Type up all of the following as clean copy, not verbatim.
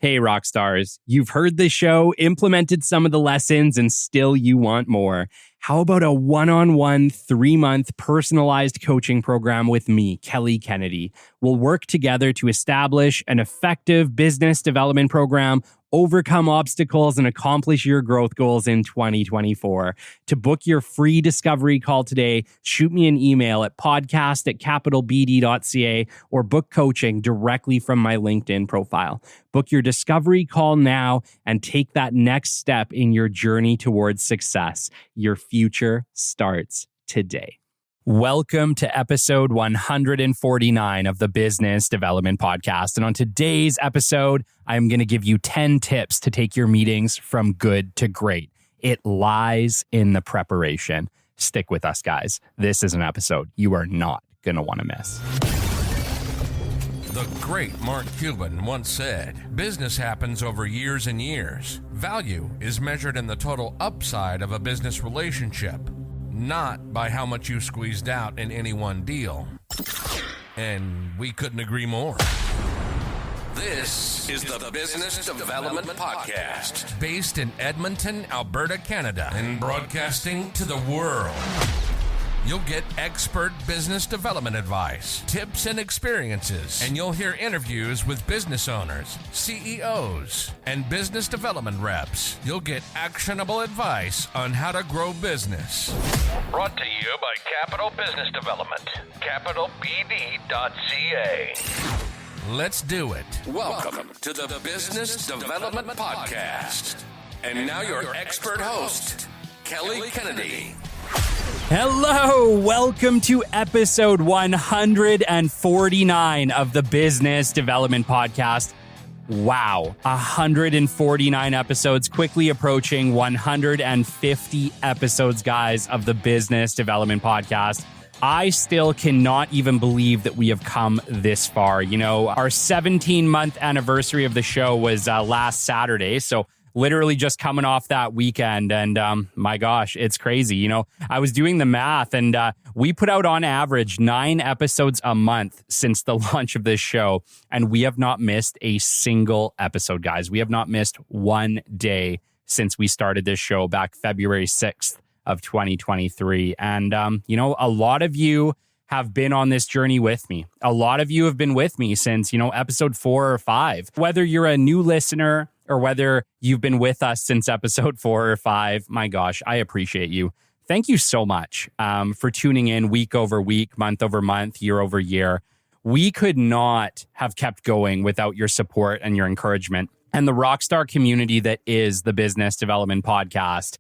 Hey, rock stars, you've heard the show, implemented some of the lessons, and still you want more. How about a one-on-one 3-month personalized coaching program with me, Kelly Kennedy? We'll work together to establish an effective business development program, overcome obstacles, and accomplish your growth goals in 2024. To book your free discovery call today, shoot me an email at podcast@capitalbd.ca or book coaching directly from my LinkedIn profile. Book your discovery call now and take that next step in your journey towards success. Your future starts today. Welcome to episode 149 of the Business Development Podcast. And on today's episode, I'm going to give you 10 tips to take your meetings from good to great. It lies in the preparation. Stick with us, guys. This is an episode you are not going to want to miss. The great Mark Cuban once said, "Business happens over years and years. Value is measured in the total upside of a business relationship, not by how much you squeezed out in any one deal." And we couldn't agree more. This is the Business Development Podcast, based in Edmonton, Alberta, Canada, and broadcasting to the world. You'll get expert business development advice, tips and experiences, and you'll hear interviews with business owners, CEOs, and business development reps. You'll get actionable advice on how to grow business. Brought to you by Capital Business Development, capitalbd.ca. Let's do it. Welcome to the Business Development Podcast. And now your expert host, Kelly Kennedy. Hello, welcome to episode 149 of the Business Development Podcast. Wow, 149 episodes, quickly approaching 150 episodes, guys, of the Business Development Podcast. I still cannot even believe that we have come this far. You know, our 17-month anniversary of the show was last Saturday, so literally just coming off that weekend. And my gosh, it's crazy. You know, I was doing the math and we put out on average 9 episodes a month since the launch of this show. And we have not missed a single episode, guys. We have not missed one day since we started this show back February 6th of 2023. And, you know, a lot of you have been on this journey with me. A lot of you have been with me since, you know, episode 4 or 5. Whether you're a new listener or whether you've been with us since episode 4 or 5, my gosh, I appreciate you. Thank you so much for tuning in week over week, month over month, year over year. We could not have kept going without your support and your encouragement. And the rockstar community that is the Business Development Podcast.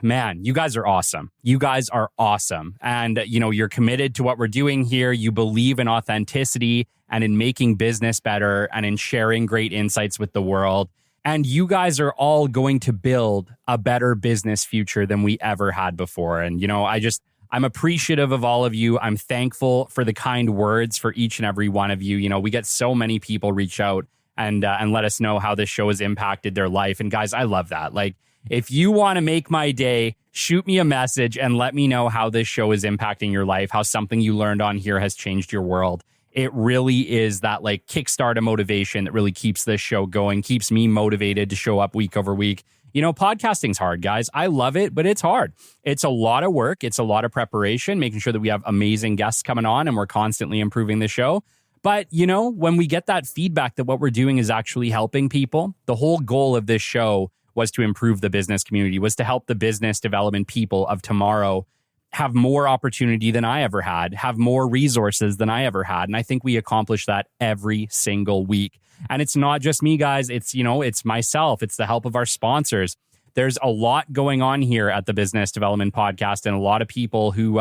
Man, you guys are awesome. You guys are awesome. And, you know, you're committed to what we're doing here. You believe in authenticity and in making business better and in sharing great insights with the world. And you guys are all going to build a better business future than we ever had before. And, you know, I'm appreciative of all of you. I'm thankful for the kind words for each and every one of you. You know, we get so many people reach out and let us know how this show has impacted their life. And guys, I love that. Like, if you want to make my day, shoot me a message and let me know how this show is impacting your life, how something you learned on here has changed your world. It really is that like kickstart of motivation that really keeps this show going, keeps me motivated to show up week over week. You know, podcasting's hard, guys. I love it, but it's hard. It's a lot of work. It's a lot of preparation, making sure that we have amazing guests coming on and we're constantly improving the show. But, you know, when we get that feedback that what we're doing is actually helping people, the whole goal of this show was to improve the business community, was to help the business development people of tomorrow have more opportunity than I ever had, have more resources than I ever had. And I think we accomplish that every single week. And it's not just me, guys. It's, you know, it's myself. It's the help of our sponsors. There's a lot going on here at the Business Development Podcast and a lot of people who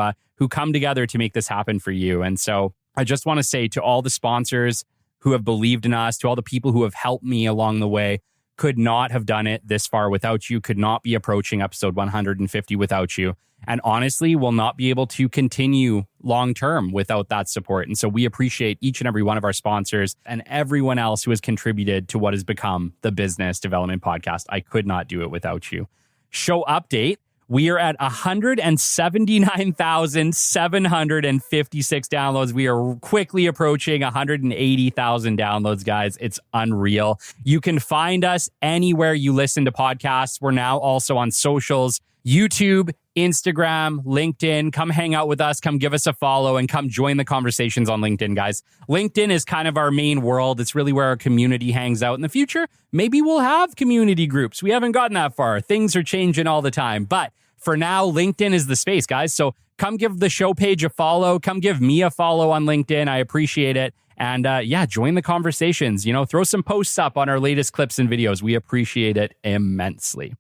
come together to make this happen for you. And so I just want to say to all the sponsors who have believed in us, to all the people who have helped me along the way, could not have done it this far without you, could not be approaching episode 150 without you, and honestly will not be able to continue long term without that support. And so we appreciate each and every one of our sponsors and everyone else who has contributed to what has become the Business Development Podcast. I could not do it without you. Show update. We are at 179,756 downloads. We are quickly approaching 180,000 downloads, guys. It's unreal. You can find us anywhere you listen to podcasts. We're now also on socials, YouTube, Instagram, LinkedIn. Come hang out with us. Come give us a follow and come join the conversations on LinkedIn, guys. LinkedIn is kind of our main world. It's really where our community hangs out. In the future, maybe we'll have community groups. We haven't gotten that far. Things are changing all the time. But for now, LinkedIn is the space, guys. So come give the show page a follow. Come give me a follow on LinkedIn. I appreciate it. And join the conversations. Throw some posts up on our latest clips and videos. We appreciate it immensely.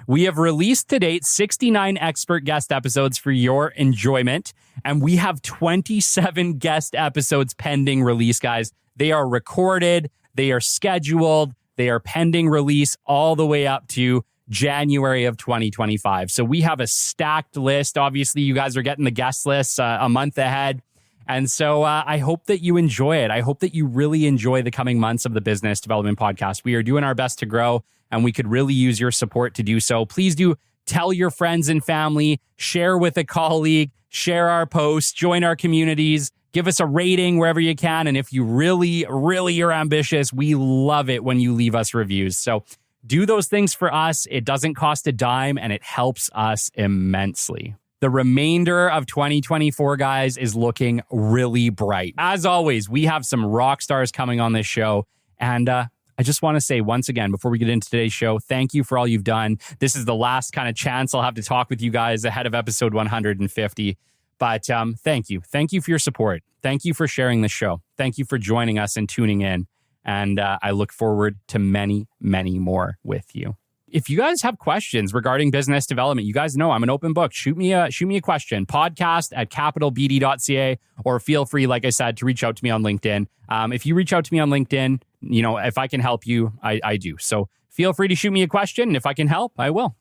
We have released to date 69 expert guest episodes for your enjoyment, and we have 27 guest episodes pending release, guys. They are recorded, they are scheduled, they are pending release all the way up to January of 2025. So we have a stacked list. Obviously, you guys are getting the guest lists a month ahead. And so I hope that you enjoy it. I hope that you really enjoy the coming months of the Business Development Podcast. We are doing our best to grow, and we could really use your support to do so. Please do tell your friends and family, share with a colleague, share our posts, join our communities, give us a rating wherever you can. And if you really, really are ambitious, we love it when you leave us reviews. So do those things for us. It doesn't cost a dime, and it helps us immensely. The remainder of 2024, guys, is looking really bright. As always, we have some rock stars coming on this show. And I just want to say once again, before we get into today's show, thank you for all you've done. This is the last kind of chance I'll have to talk with you guys ahead of episode 150. But thank you. Thank you for your support. Thank you for sharing the show. Thank you for joining us and tuning in. And I look forward to many, many more with you. If you guys have questions regarding business development, you guys know I'm an open book. Shoot me a question, podcast@capitalbd.ca, or feel free, like I said, to reach out to me on LinkedIn. If you reach out to me on LinkedIn, if I can help you, I do. So feel free to shoot me a question. And if I can help, I will.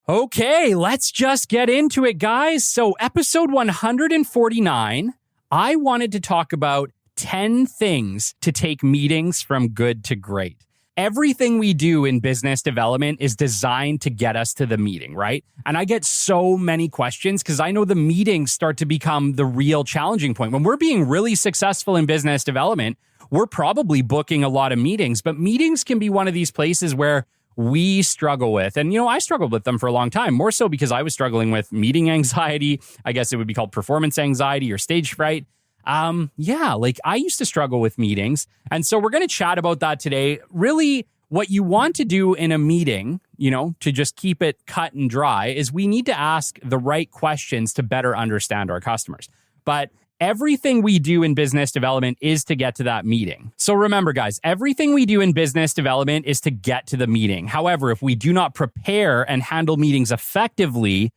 Okay, let's just get into it, guys. So episode 149, I wanted to talk about 10 things to take meetings from good to great. Everything we do in business development is designed to get us to the meeting, right? And I get so many questions because I know the meetings start to become the real challenging point. When we're being really successful in business development, we're probably booking a lot of meetings, but meetings can be one of these places where we struggle with. And, I struggled with them for a long time, more so because I was struggling with meeting anxiety. I guess it would be called performance anxiety or stage fright. I used to struggle with meetings. And so we're going to chat about that today. Really, what you want to do in a meeting, to just keep it cut and dry, is we need to ask the right questions to better understand our customers. But everything we do in business development is to get to that meeting. So remember, guys, everything we do in business development is to get to the meeting. However, if we do not prepare and handle meetings effectively,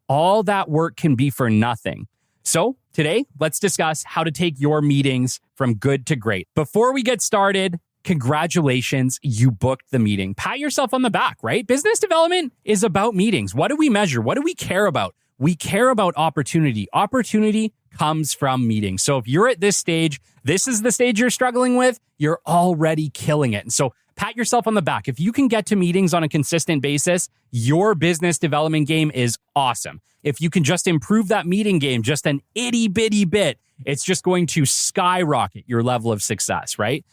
all that work can be for nothing. So today, let's discuss how to take your meetings from good to great. Before we get started, congratulations, you booked the meeting. Pat yourself on the back, right? Business development is about meetings. What do we measure? What do we care about? We care about opportunity. Opportunity comes from meetings. So if you're at this stage, this is the stage you're struggling with, you're already killing it. And so pat yourself on the back. If you can get to meetings on a consistent basis, your business development game is awesome. If you can just improve that meeting game just an itty bitty bit, it's just going to skyrocket your level of success, right?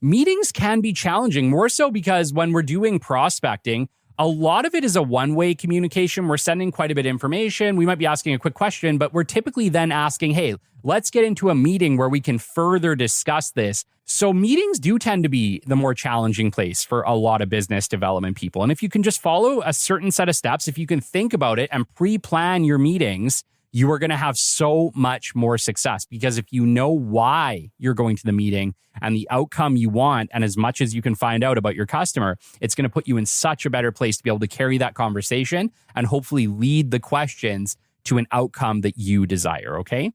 Meetings can be challenging, more so because when we're doing prospecting, a lot of it is a one-way communication. We're sending quite a bit of information. We might be asking a quick question, but we're typically then asking, hey, let's get into a meeting where we can further discuss this. So meetings do tend to be the more challenging place for a lot of business development people. And if you can just follow a certain set of steps, if you can think about it and pre-plan your meetings, you are going to have so much more success. Because if you know why you're going to the meeting and the outcome you want, and as much as you can find out about your customer, it's going to put you in such a better place to be able to carry that conversation and hopefully lead the questions to an outcome that you desire, okay?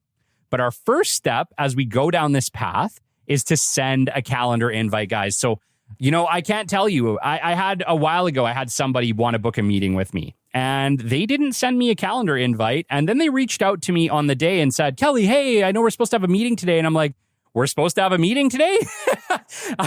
But our first step as we go down this path is to send a calendar invite, guys. So, I can't tell you, I had a while ago, I had somebody want to book a meeting with me and they didn't send me a calendar invite. And then they reached out to me on the day and said, Kelly, hey, I know we're supposed to have a meeting today. And I'm like, we're supposed to have a meeting today?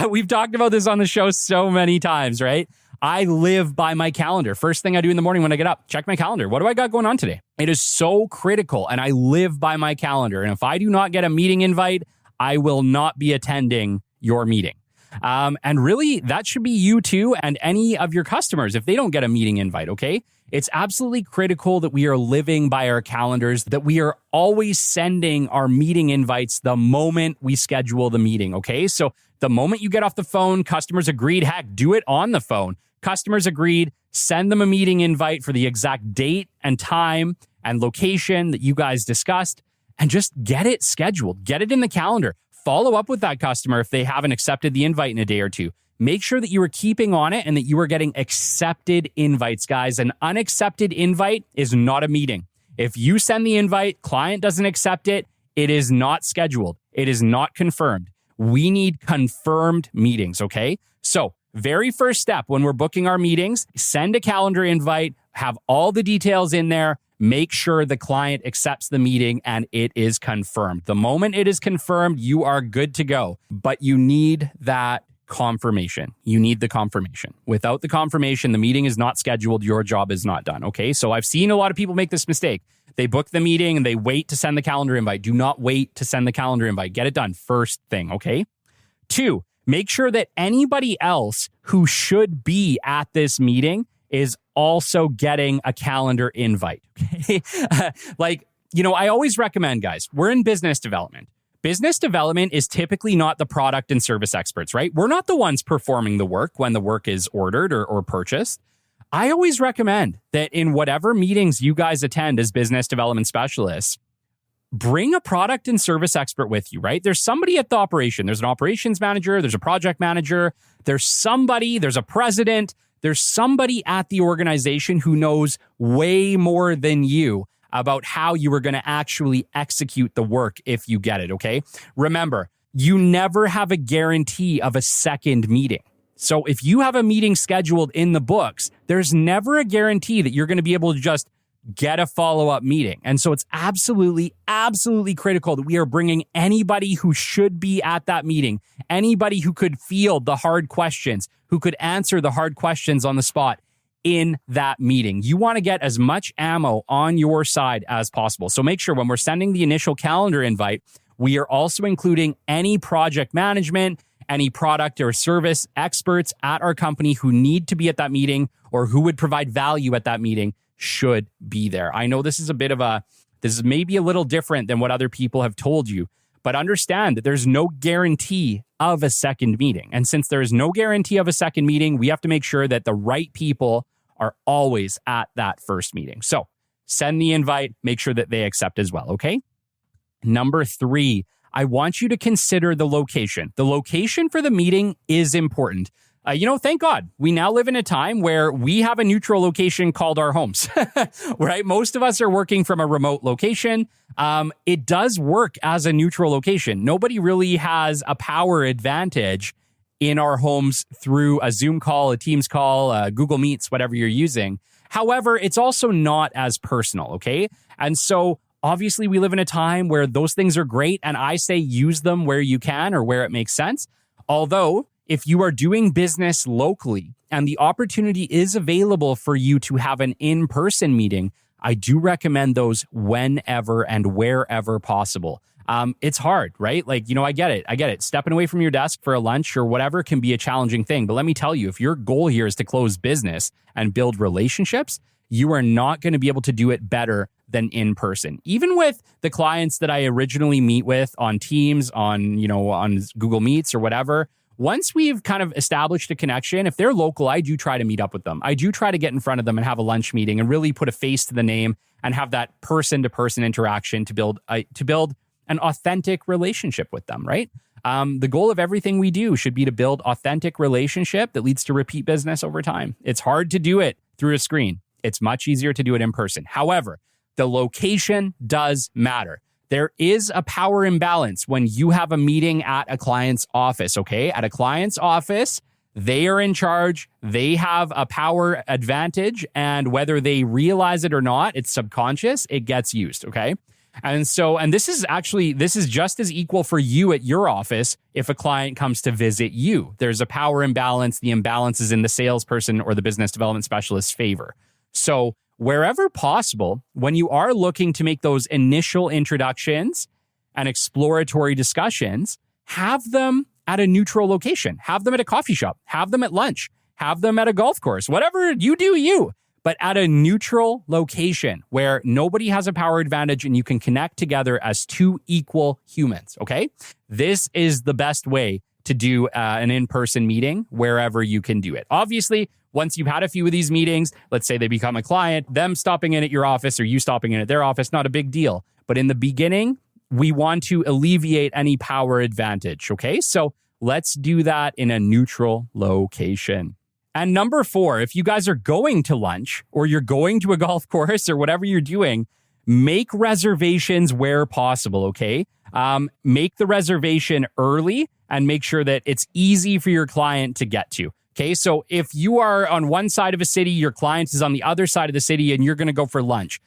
We've talked about this on the show so many times, right? I live by my calendar. First thing I do in the morning when I get up, check my calendar. What do I got going on today? It is so critical, and I live by my calendar. And if I do not get a meeting invite, I will not be attending your meeting. And really, that should be you too, and any of your customers if they don't get a meeting invite, okay? It's absolutely critical that we are living by our calendars, that we are always sending our meeting invites the moment we schedule the meeting, okay? So the moment you get off the phone, customers agreed, heck, do it on the phone. Customers agreed, send them a meeting invite for the exact date and time and location that you guys discussed, and just get it scheduled. Get it in the calendar. Follow up with that customer if they haven't accepted the invite in a day or two. Make sure that you are keeping on it and that you are getting accepted invites, guys. An unaccepted invite is not a meeting. If you send the invite, client doesn't accept it, it is not scheduled. It is not confirmed. We need confirmed meetings, okay? So, very first step when we're booking our meetings, send a calendar invite, have all the details in there, make sure the client accepts the meeting and it is confirmed. The moment it is confirmed, you are good to go, but you need that confirmation. You need the confirmation. Without the confirmation, the meeting is not scheduled. Your job is not done, okay? So I've seen a lot of people make this mistake. They book the meeting and they wait to send the calendar invite. Do not wait to send the calendar invite. Get it done first thing, okay? 2, make sure that anybody else who should be at this meeting is also getting a calendar invite. Okay? I always recommend, guys, we're in business development. Business development is typically not the product and service experts, right? We're not the ones performing the work when the work is ordered or purchased. I always recommend that in whatever meetings you guys attend as business development specialists, bring a product and service expert with you, right? There's somebody at the operation. There's an operations manager. There's a project manager. There's a president. There's somebody at the organization who knows way more than you about how you are going to actually execute the work if you get it, okay? Remember, you never have a guarantee of a second meeting. So if you have a meeting scheduled in the books, there's never a guarantee that you're going to be able to just get a follow-up meeting. And so it's absolutely critical that we are bringing anybody who should be at that meeting, anybody who could field the hard questions, who could answer the hard questions on the spot in that meeting. You want to get as much ammo on your side as possible. So make sure when we're sending the initial calendar invite, we are also including any project management, any product or service experts at our company who need to be at that meeting or who would provide value at that meeting should be there. I know this is maybe a little different than what other people have told you, but understand that there's no guarantee of a second meeting. And since there is no guarantee of a second meeting, we have to make sure that the right people are always at that first meeting. So send the invite, make sure that they accept as well, okay? Number 3, I want you to consider the location. The location for the meeting is important. Thank God, we now live in a time where we have a neutral location called our homes, right? Most of us are working from a remote location. It does work as a neutral location. Nobody really has a power advantage in our homes through a Zoom call, a Teams call, Google Meets, whatever you're using. However, it's also not as personal, okay? And so obviously we live in a time where those things are great, and I say use them where you can or where it makes sense. Although, if you are doing business locally and the opportunity is available for you to have an in-person meeting, I do recommend those whenever and wherever possible. It's hard, right? I get it. Stepping away from your desk for a lunch or whatever can be a challenging thing. But let me tell you, if your goal here is to close business and build relationships, you are not going to be able to do it better than in person. Even with the clients that I originally meet with on Teams, on Google Meets or whatever, once we've kind of established a connection, if they're local, I do try to meet up with them. I do try to get in front of them and have a lunch meeting and really put a face to the name and have that person-to-person interaction to build an authentic relationship with them, right? The goal of everything we do should be to build authentic relationship that leads to repeat business over time. It's hard to do it through a screen. It's much easier to do it in person. However, the location does matter. There is a power imbalance when you have a meeting at a client's office, okay? At a client's office, they are in charge. They have a power advantage, and whether they realize it or not, it's subconscious, it gets used, okay? And this is just as equal for you at your office if a client comes to visit you. There's a power imbalance. The imbalance is in the salesperson or the business development specialist's favor. So wherever possible, when you are looking to make those initial introductions and exploratory discussions, have them at a neutral location. Have them at a coffee shop. Have them at lunch. Have them at a golf course. Whatever you do, you. But at a neutral location where nobody has a power advantage and you can connect together as two equal humans, okay? This is the best way to do an in-person meeting wherever you can do it. Obviously, once you've had a few of these meetings, let's say they become a client, them stopping in at your office or you stopping in at their office, not a big deal. But in the beginning, we want to alleviate any power advantage, okay? So let's do that in a neutral location. And number 4, if you guys are going to lunch or you're going to a golf course or whatever you're doing, make reservations where possible, okay? Make the reservation early and make sure that it's easy for your client to get to. Okay, so if you are on one side of a city, your client is on the other side of the city and you're going to go for lunch,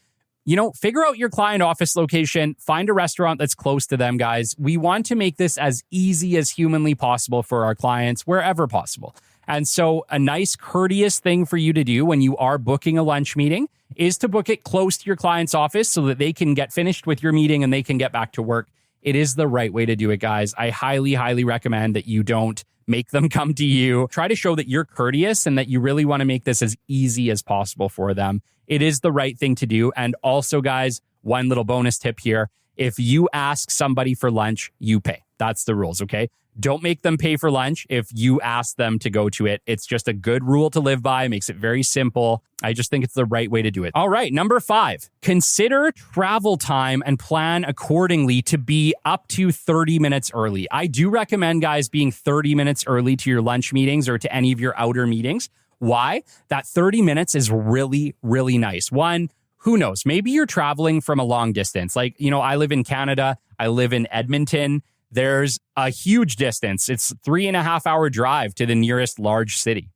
figure out your client office location, find a restaurant that's close to them, guys. We want to make this as easy as humanly possible for our clients wherever possible. And so a nice courteous thing for you to do when you are booking a lunch meeting is to book it close to your client's office so that they can get finished with your meeting and they can get back to work. It is the right way to do it, guys. I highly, highly recommend that you don't make them come to you. Try to show that you're courteous and that you really want to make this as easy as possible for them. It is the right thing to do. And also, guys, one little bonus tip here. If you ask somebody for lunch, you pay. That's the rules, okay? Don't make them pay for lunch if you ask them to go to it. It's just a good rule to live by. It makes it very simple. I just think it's the right way to do it. All right, number 5, consider travel time and plan accordingly to be up to 30 minutes early. I do recommend, guys, being 30 minutes early to your lunch meetings or to any of your outer meetings. Why? That 30 minutes is really, really nice. One, who knows? Maybe you're traveling from a long distance. Like, I live in Canada. I live in Edmonton. There's a huge distance. It's 3.5 hour drive to the nearest large city.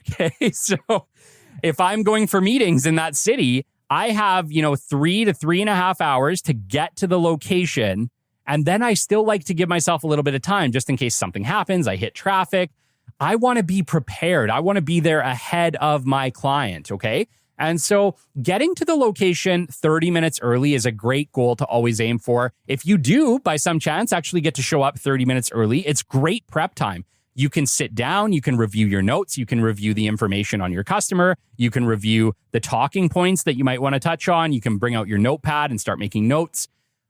Okay. So if I'm going for meetings in that city, I have, 3 to 3.5 hours to get to the location. And then I still like to give myself a little bit of time just in case something happens. I hit traffic. I want to be prepared. I want to be there ahead of my client. Okay. And so getting to the location 30 minutes early is a great goal to always aim for. If you do, by some chance, actually get to show up 30 minutes early, it's great prep time. You can sit down, you can review your notes, you can review the information on your customer, you can review the talking points that you might want to touch on, you can bring out your notepad and start making notes.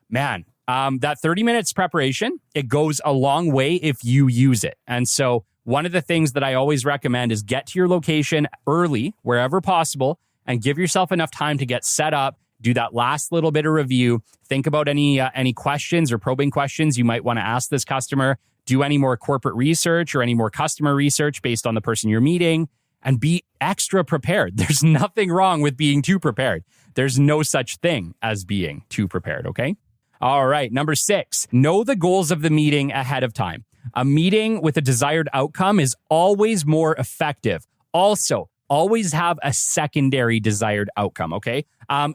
Man, that 30 minutes preparation, it goes a long way if you use it. And so one of the things that I always recommend is get to your location early, wherever possible, and give yourself enough time to get set up, do that last little bit of review, think about any questions or probing questions you might want to ask this customer, do any more corporate research or any more customer research based on the person you're meeting, and be extra prepared. There's nothing wrong with being too prepared. There's no such thing as being too prepared, okay? All right, number 6, know the goals of the meeting ahead of time. A meeting with a desired outcome is always more effective. Also, always have a secondary desired outcome, okay?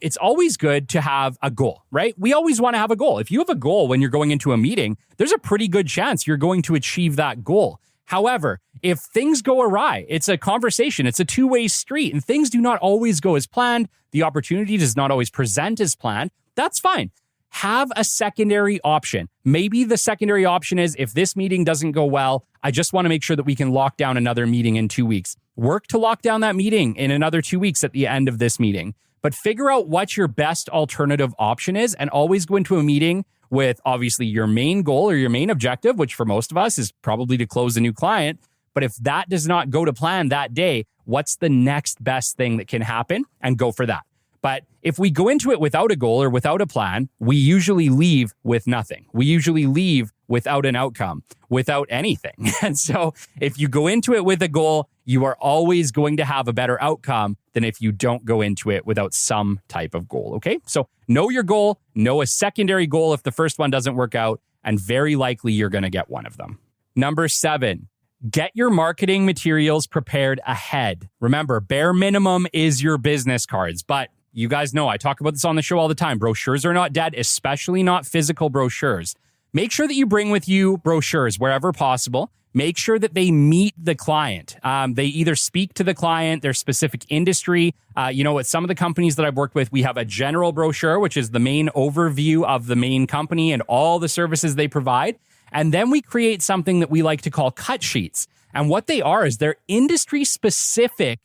It's always good to have a goal, right? We always want to have a goal. If you have a goal when you're going into a meeting, there's a pretty good chance you're going to achieve that goal. However, if things go awry, it's a conversation, it's a two-way street, and things do not always go as planned, the opportunity does not always present as planned, that's fine. Have a secondary option. Maybe the secondary option is, if this meeting doesn't go well, I just want to make sure that we can lock down another meeting in 2 weeks. Work to lock down that meeting in another 2 weeks at the end of this meeting. But figure out what your best alternative option is and always go into a meeting with obviously your main goal or your main objective, which for most of us is probably to close a new client. But if that does not go to plan that day, what's the next best thing that can happen? And go for that. But if we go into it without a goal or without a plan, we usually leave with nothing. We usually leave without an outcome, without anything. And so if you go into it with a goal, you are always going to have a better outcome than if you don't go into it without some type of goal, okay? So know your goal, know a secondary goal if the first one doesn't work out, and very likely you're going to get one of them. Number 7, get your marketing materials prepared ahead. Remember, bare minimum is your business cards, but You guys know I talk about this on the show all the time. Brochures are not dead, especially not physical brochures. Make sure that you bring with you brochures wherever possible. Make sure that they meet the client. They either speak to the client, their specific industry. At some of the companies that I've worked with, we have a general brochure, which is the main overview of the main company and all the services they provide. And then we create something that we like to call cut sheets. And what they are is they're industry-specific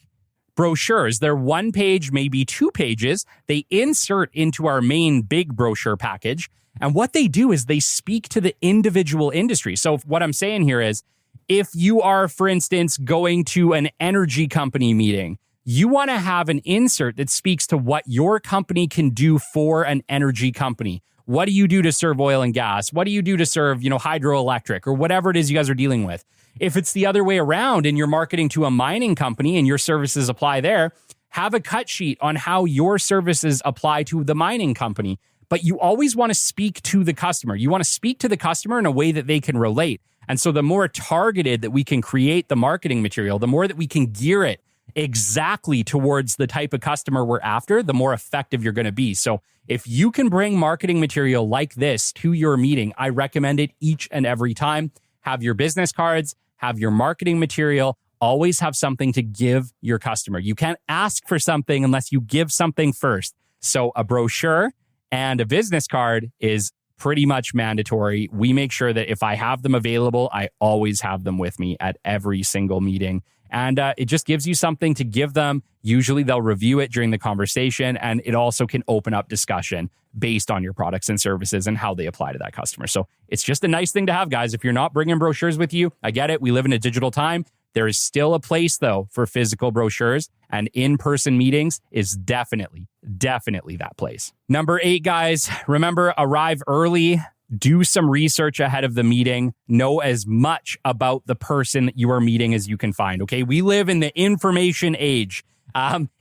brochures. They're 1 page, maybe 2 pages. They insert into our main big brochure package. And what they do is they speak to the individual industry. So what I'm saying here is, if you are, for instance, going to an energy company meeting, you want to have an insert that speaks to what your company can do for an energy company. What do you do to serve oil and gas? What do you do to serve, hydroelectric or whatever it is you guys are dealing with? If it's the other way around and you're marketing to a mining company and your services apply there, have a cut sheet on how your services apply to the mining company. But you always want to speak to the customer. You want to speak to the customer in a way that they can relate. And so the more targeted that we can create the marketing material, the more that we can gear it exactly towards the type of customer we're after, the more effective you're going to be. So if you can bring marketing material like this to your meeting, I recommend it each and every time. Have your business cards, have your marketing material, always have something to give your customer. You can't ask for something unless you give something first. So a brochure and a business card is pretty much mandatory. We make sure that if I have them available, I always have them with me at every single meeting. And it just gives you something to give them. Usually they'll review it during the conversation, and it also can open up discussion based on your products and services and how they apply to that customer. So it's just a nice thing to have, guys. If you're not bringing brochures with you, I get it. We live in a digital time. There is still a place, though, for physical brochures, and in-person meetings is definitely that place. Number 8, guys, remember, arrive early. Do some research ahead of the meeting. Know as much about the person that you are meeting as you can find, okay? We live in the information age.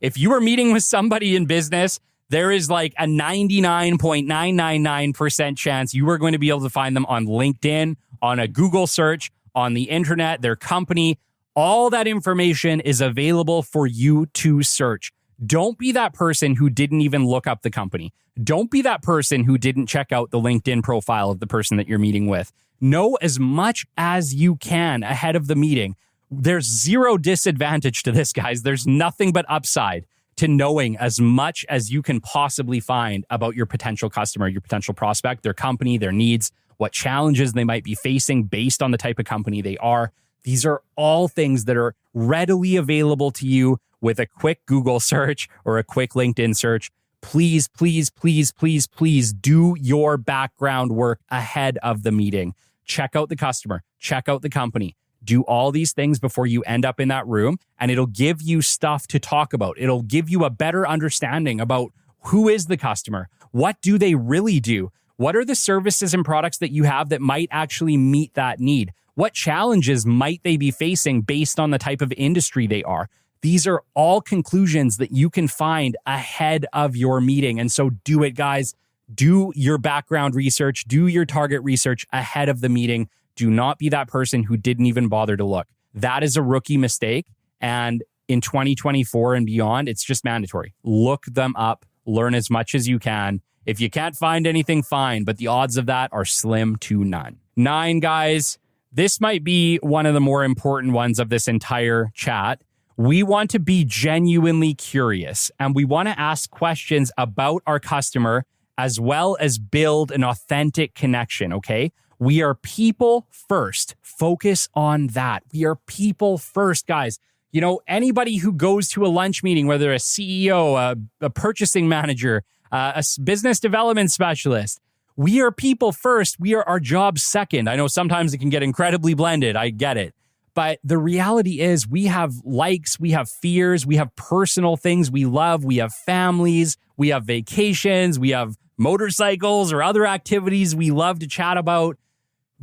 If you are meeting with somebody in business, there is like a 99.999% chance you are going to be able to find them on LinkedIn, on a Google search, on the internet, their company. All that information is available for you to search. Don't be that person who didn't even look up the company. Don't be that person who didn't check out the LinkedIn profile of the person that you're meeting with. Know as much as you can ahead of the meeting. There's zero disadvantage to this, guys. There's nothing but upside to knowing as much as you can possibly find about your potential customer, your potential prospect, their company, their needs, what challenges they might be facing based on the type of company they are. These are all things that are readily available to you with a quick Google search or a quick LinkedIn search. Please, please, please, please, please do your background work ahead of the meeting. Check out the customer, check out the company. Do all these things before you end up in that room, and it'll give you stuff to talk about. It'll give you a better understanding about who is the customer, what do they really do, what are the services and products that you have that might actually meet that need, what challenges might they be facing based on the type of industry they are. These are all conclusions that you can find ahead of your meeting. And so do it, guys. Do your background research, do your target research ahead of the meeting. Do not be that person who didn't even bother to look. That is a rookie mistake. And in 2024 and beyond, it's just mandatory. Look them up, learn as much as you can. If you can't find anything, fine, but the odds of that are slim to none. 9, guys, this might be one of the more important ones of this entire chat. We want to be genuinely curious, and we want to ask questions about our customer as well as build an authentic connection, okay? We are people first. Focus on that. We are people first, guys. You know, anybody who goes to a lunch meeting, whether a CEO, a purchasing manager, a business development specialist, we are people first. We are our job second. I know sometimes it can get incredibly blended. I get it. But the reality is we have likes, we have fears, we have personal things we love, we have families, we have vacations, we have motorcycles or other activities we love to chat about.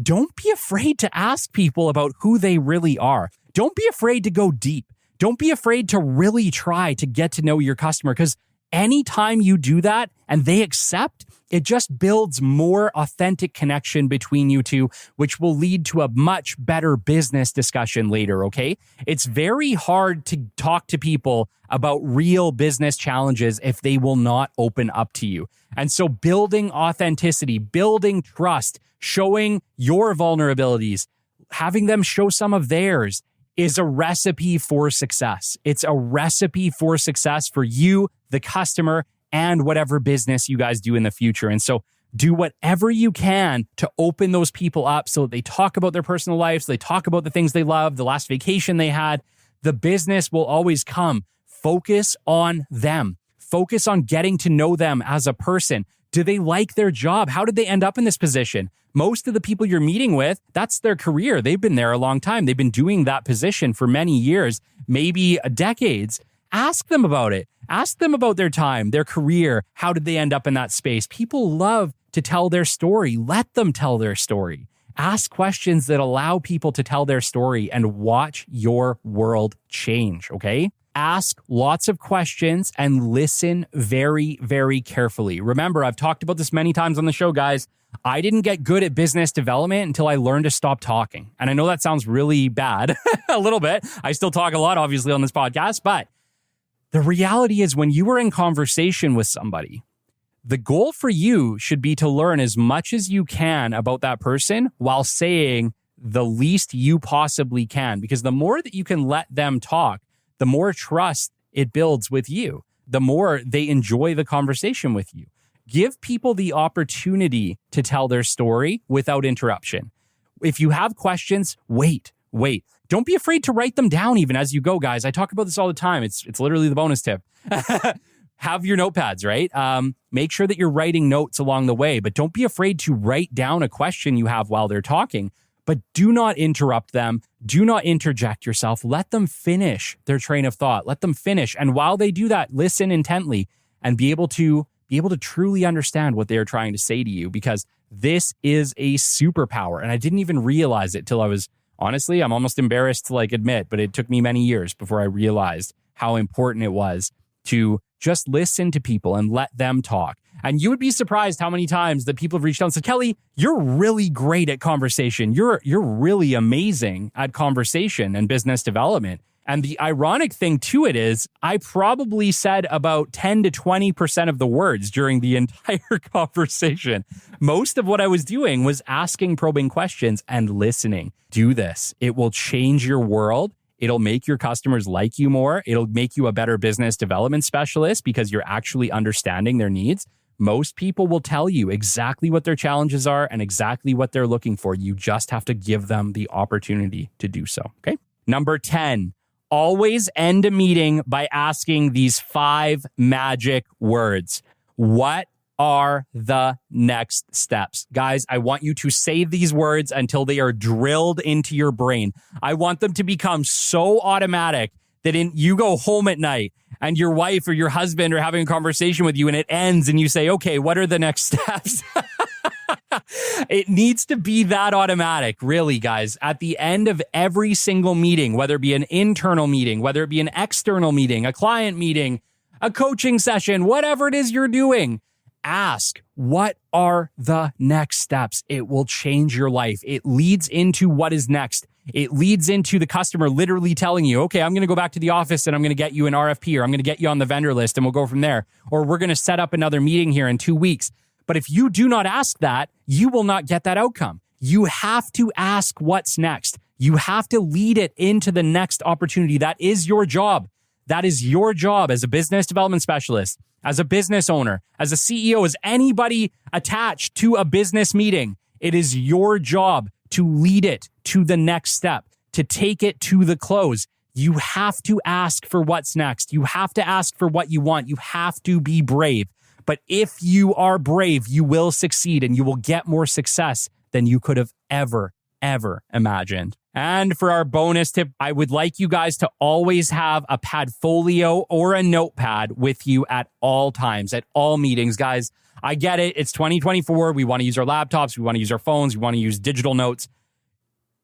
Don't be afraid to ask people about who they really are. Don't be afraid to go deep. Don't be afraid to really try to get to know your customer, because anytime you do that and they accept, it just builds more authentic connection between you two, which will lead to a much better business discussion later, okay? It's very hard to talk to people about real business challenges if they will not open up to you. And so building authenticity, building trust, showing your vulnerabilities, having them show some of theirs is a recipe for success. It's a recipe for success for you, the customer, and whatever business you guys do in the future. And so do whatever you can to open those people up so that they talk about their personal lives, they talk about the things they love, the last vacation they had. The business will always come. Focus on them. Focus on getting to know them as a person. Do they like their job? How did they end up in this position? Most of the people you're meeting with, that's their career. They've been there a long time. They've been doing that position for many years, maybe decades. Ask them about it. Ask them about their time, their career. How did they end up in that space? People love to tell their story. Let them tell their story. Ask questions that allow people to tell their story and watch your world change, okay? Ask lots of questions and listen very, very carefully. Remember, I've talked about this many times on the show, guys. I didn't get good at business development until I learned to stop talking. And I know that sounds really bad, a little bit. I still talk a lot, obviously, on this podcast, but the reality is when you are in conversation with somebody, the goal for you should be to learn as much as you can about that person while saying the least you possibly can. Because the more that you can let them talk, the more trust it builds with you, the more they enjoy the conversation with you. Give people the opportunity to tell their story without interruption. If you have questions, wait. Don't be afraid to write them down even as you go, guys. I talk about this all the time. It's literally the bonus tip. Have your notepads, right? Make sure that you're writing notes along the way, but don't be afraid to write down a question you have while they're talking. But do not interrupt them. Do not interject yourself. Let them finish their train of thought. Let them finish. And while they do that, listen intently and be able to truly understand what they're trying to say to you, because this is a superpower. And I didn't even realize it till honestly, I'm almost embarrassed to admit, but it took me many years before I realized how important it was to just listen to people and let them talk. And you would be surprised how many times that people have reached out and said, Kelly, you're really great at conversation. You're really amazing at conversation and business development. And the ironic thing to it is I probably said about 10 to 20% of the words during the entire conversation. Most of what I was doing was asking probing questions and listening. Do this. It will change your world. It'll make your customers like you more. It'll make you a better business development specialist because you're actually understanding their needs. Most people will tell you exactly what their challenges are and exactly what they're looking for. You just have to give them the opportunity to do so. Okay. Number 10, always end a meeting by asking these 5 magic words. What are the next steps? Guys, I want you to say these words until they are drilled into your brain. I want them to become so automatic that you go home at night and your wife or your husband are having a conversation with you and it ends and you say, okay, what are the next steps? It needs to be that automatic, really, guys. At the end of every single meeting, whether it be an internal meeting, whether it be an external meeting, a client meeting, a coaching session, whatever it is you're doing, ask, what are the next steps? It will change your life. It leads into what is next. It leads into the customer literally telling you, okay, I'm going to go back to the office and I'm going to get you an RFP, or I'm going to get you on the vendor list and we'll go from there. Or we're going to set up another meeting here in 2 weeks. But if you do not ask that, you will not get that outcome. You have to ask what's next. You have to lead it into the next opportunity. That is your job. That is your job as a business development specialist, as a business owner, as a CEO, as anybody attached to a business meeting. It is your job to lead it to the next step, to take it to the close. You have to ask for what's next. You have to ask for what you want. You have to be brave. But if you are brave, you will succeed and you will get more success than you could have ever imagined. And for our bonus tip, I would like you guys to always have a Padfolio or a notepad with you at all times, at all meetings. Guys, I get it. It's 2024. We want to use our laptops. We want to use our phones. We want to use digital notes.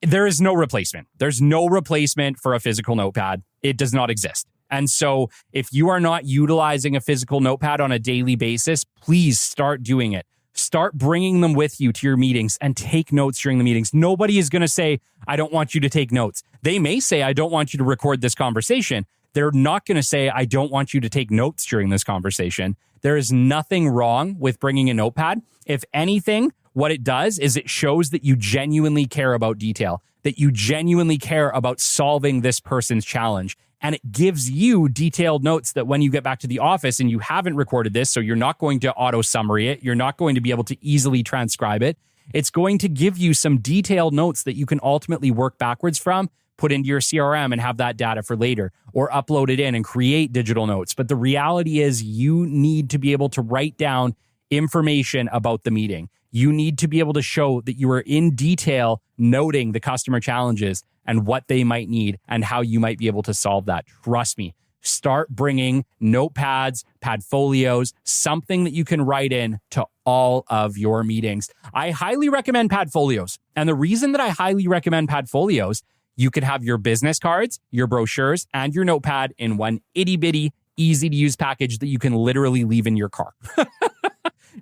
There is no replacement. There's no replacement for a physical notepad. It does not exist. And so if you are not utilizing a physical notepad on a daily basis, please start doing it. Start bringing them with you to your meetings and take notes during the meetings. Nobody is going to say, I don't want you to take notes. They may say, I don't want you to record this conversation. They're not going to say, I don't want you to take notes during this conversation. There is nothing wrong with bringing a notepad. If anything, what it does is it shows that you genuinely care about detail, that you genuinely care about solving this person's challenge. And it gives you detailed notes that when you get back to the office and you haven't recorded this, so you're not going to auto summary it, you're not going to be able to easily transcribe it. It's going to give you some detailed notes that you can ultimately work backwards from, put into your CRM and have that data for later, or upload it in and create digital notes. But the reality is you need to be able to write down information about the meeting. You need to be able to show that you are in detail noting the customer challenges and what they might need and how you might be able to solve that. Trust me, start bringing notepads, padfolios, something that you can write in to all of your meetings. I highly recommend padfolios. And the reason that I highly recommend padfolios, you could have your business cards, your brochures, and your notepad in one itty bitty, easy to use package that you can literally leave in your car.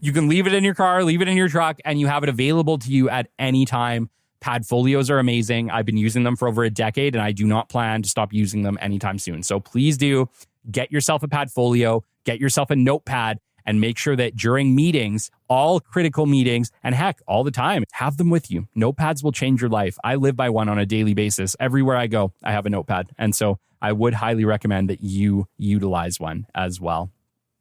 You can leave it in your car, leave it in your truck, and you have it available to you at any time. Padfolios are amazing. I've been using them for over a decade, and I do not plan to stop using them anytime soon. So please do get yourself a padfolio, get yourself a notepad, and make sure that during meetings, all critical meetings, and heck, all the time, have them with you. Notepads will change your life. I live by one on a daily basis. Everywhere I go, I have a notepad. And so I would highly recommend that you utilize one as well.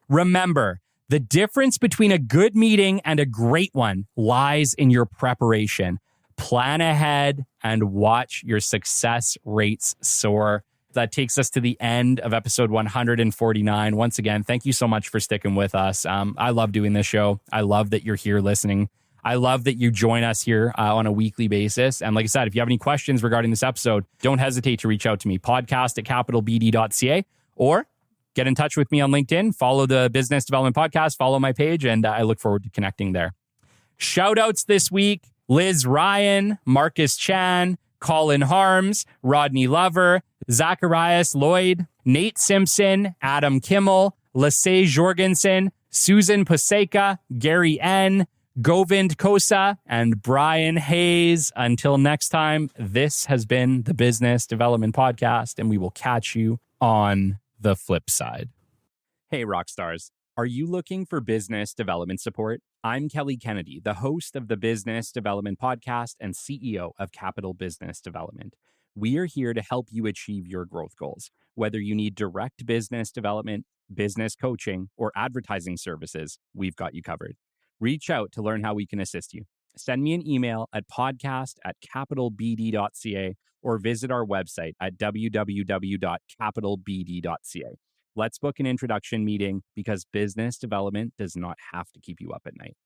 Remember, the difference between a good meeting and a great one lies in your preparation. Plan ahead and watch your success rates soar. That takes us to the end of episode 149. Once again, thank you so much for sticking with us. I love doing this show. I love that you're here listening. I love that you join us here on a weekly basis. And like I said, if you have any questions regarding this episode, don't hesitate to reach out to me, podcast@capitalbd.ca, or get in touch with me on LinkedIn, follow the Business Development Podcast, follow my page, and I look forward to connecting there. Shout outs this week: Liz Ryan, Marcus Chan, Colin Harms, Rodney Lover, Zacharias Lloyd, Nate Simpson, Adam Kimmel, Lasse Jorgensen, Susan Paseka, Gary N., Govind Kosa, and Brian Hayes. Until next time, this has been the Business Development Podcast, and we will catch you on the flip side. Hey, rock stars. Are you looking for business development support? I'm Kelly Kennedy, the host of the Business Development Podcast and CEO of Capital Business Development. We are here to help you achieve your growth goals. Whether you need direct business development, business coaching, or advertising services, we've got you covered. Reach out to learn how we can assist you. Send me an email at podcast@capitalbd.ca or visit our website at www.capitalbd.ca. Let's book an introduction meeting because business development does not have to keep you up at night.